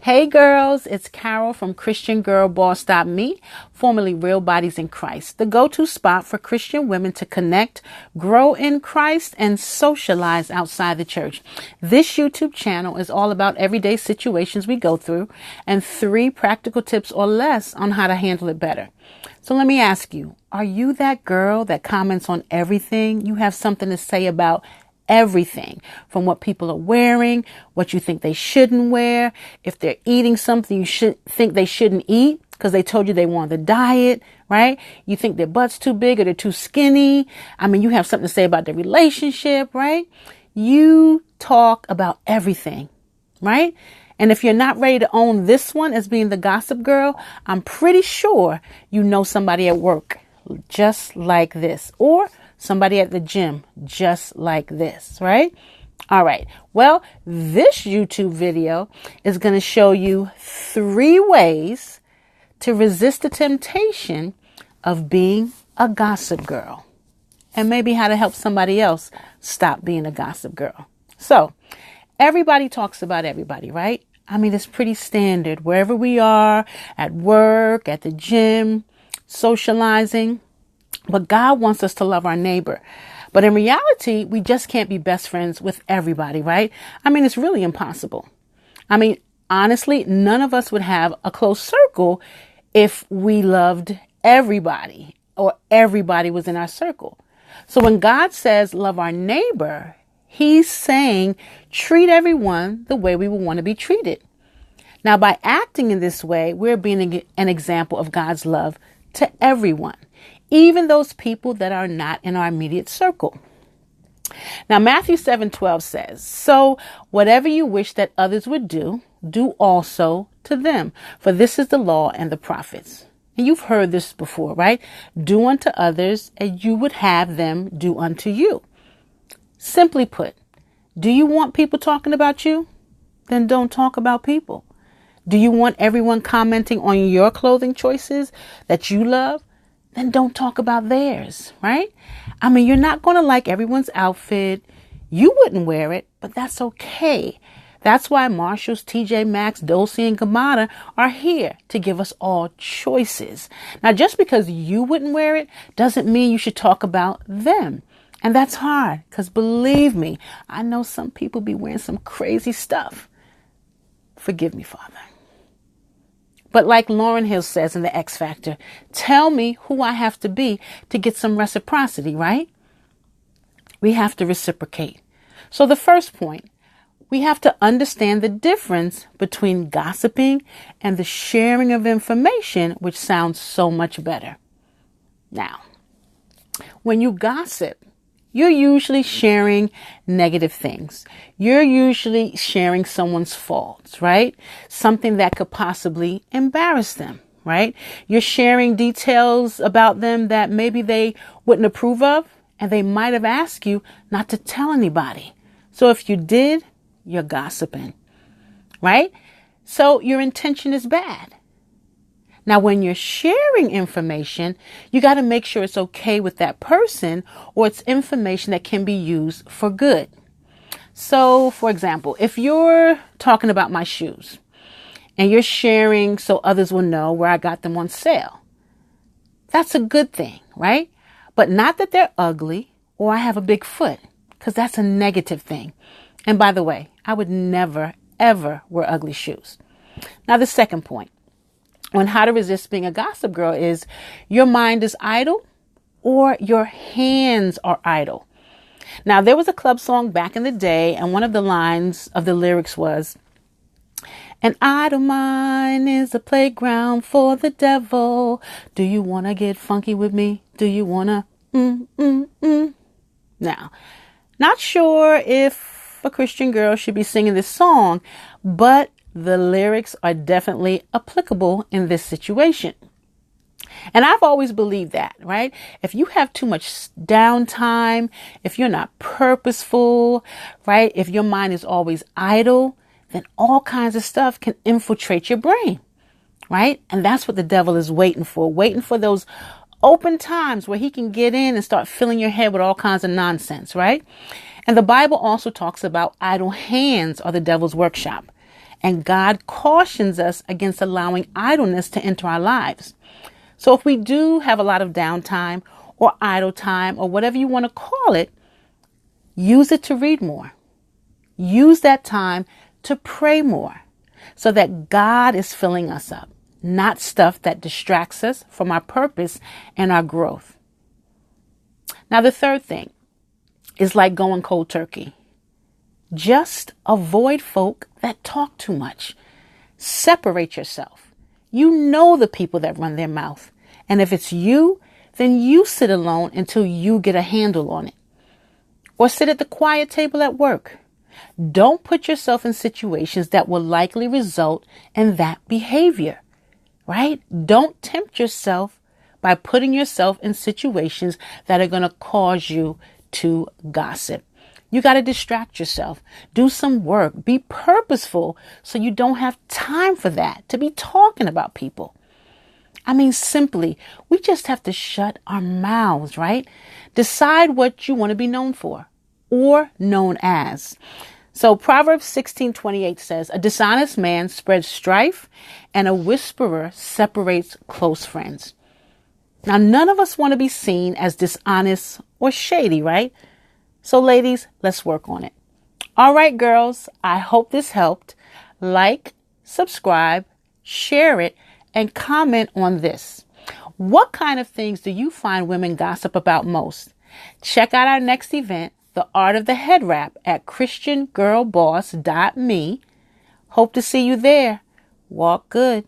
Hey girls, it's Carol from ChristianGirlBoss.me, formerly Real Bodies in Christ, the go-to spot for Christian women to connect, grow in Christ, and socialize outside the church. This YouTube channel is all about everyday situations we go through and 3 practical tips or less on how to handle it better. So let me ask you, are you that girl that comments on everything? You have something to say about everything, from what people are wearing, what you think they shouldn't wear, if they're eating something you think they shouldn't eat because they told you they want the diet, right? You think their butt's too big or they're too skinny. I mean, you have something to say about their relationship, right? You talk about everything, right? And if you're not ready to own this one as being the gossip girl, I'm pretty sure you know somebody at work just like this, or somebody at the gym just like this, right? All right. Well, this YouTube video is going to show you 3 ways to resist the temptation of being a gossip girl, and maybe how to help somebody else stop being a gossip girl. So everybody talks about everybody, right? I mean, it's pretty standard wherever we are, at work, at the gym, socializing. But God wants us to love our neighbor. But in reality, we just can't be best friends with everybody, right? I mean, it's really impossible. I mean, honestly, none of us would have a close circle if we loved everybody or everybody was in our circle. So when God says love our neighbor, He's saying treat everyone the way we would want to be treated. Now, by acting in this way, we're being an example of God's love to everyone, even those people that are not in our immediate circle. Now, Matthew 7:12 says, so whatever you wish that others would do, do also to them. For this is the law and the prophets. And you've heard this before, right? Do unto others as you would have them do unto you. Simply put, do you want people talking about you? Then don't talk about people. Do you want everyone commenting on your clothing choices that you love? Then don't talk about theirs, right? I mean, you're not going to like everyone's outfit. You wouldn't wear it, but that's okay. That's why Marshalls, TJ Maxx, Dolce & Gabbana are here to give us all choices. Now, just because you wouldn't wear it doesn't mean you should talk about them. And that's hard because believe me, I know some people be wearing some crazy stuff. Forgive me, Father. But like Lauryn Hill says in The X Factor, tell me who I have to be to get some reciprocity, right? We have to reciprocate. So the first point, we have to understand the difference between gossiping and the sharing of information, which sounds so much better. Now, when you gossip, you're usually sharing negative things. You're usually sharing someone's faults, right? Something that could possibly embarrass them, right? You're sharing details about them that maybe they wouldn't approve of, and they might have asked you not to tell anybody. So if you did, you're gossiping, right? So your intention is bad. Now, when you're sharing information, you got to make sure it's okay with that person, or it's information that can be used for good. So, for example, if you're talking about my shoes and you're sharing so others will know where I got them on sale, that's a good thing, right? But not that they're ugly or I have a big foot, because that's a negative thing. And by the way, I would never, ever wear ugly shoes. Now, the second point on how to resist being a gossip girl is your mind is idle or your hands are idle. Now, there was a club song back in the day, and one of the lines of the lyrics was, an idle mind is a playground for the devil. Do you want to get funky with me? Do you want to, Now, not sure if a Christian girl should be singing this song, but the lyrics are definitely applicable in this situation. And I've always believed that, right? If you have too much downtime, if you're not purposeful, right? If your mind is always idle, then all kinds of stuff can infiltrate your brain, right? And that's what the devil is waiting for those open times where he can get in and start filling your head with all kinds of nonsense, right? And the Bible also talks about idle hands are the devil's workshop. And God cautions us against allowing idleness to enter our lives. So if we do have a lot of downtime or idle time or whatever you want to call it, use it to read more. Use that time to pray more so that God is filling us up, not stuff that distracts us from our purpose and our growth. Now, the third thing is like going cold turkey. Just avoid folk that talk too much. Separate yourself. You know the people that run their mouth. And if it's you, then you sit alone until you get a handle on it. Or sit at the quiet table at work. Don't put yourself in situations that will likely result in that behavior, right? Don't tempt yourself by putting yourself in situations that are going to cause you to gossip. You got to distract yourself. Do some work. Be purposeful so you don't have time for that, to be talking about people. I mean, simply, we just have to shut our mouths, right? Decide what you want to be known for or known as. So Proverbs 16:28 says, a dishonest man spreads strife and a whisperer separates close friends. Now, none of us want to be seen as dishonest or shady, right? So ladies, let's work on it. All right, girls, I hope this helped. Like, subscribe, share it, and comment on this. What kind of things do you find women gossip about most? Check out our next event, The Art of the Head Wrap, at christiangirlboss.me. Hope to see you there. Walk good.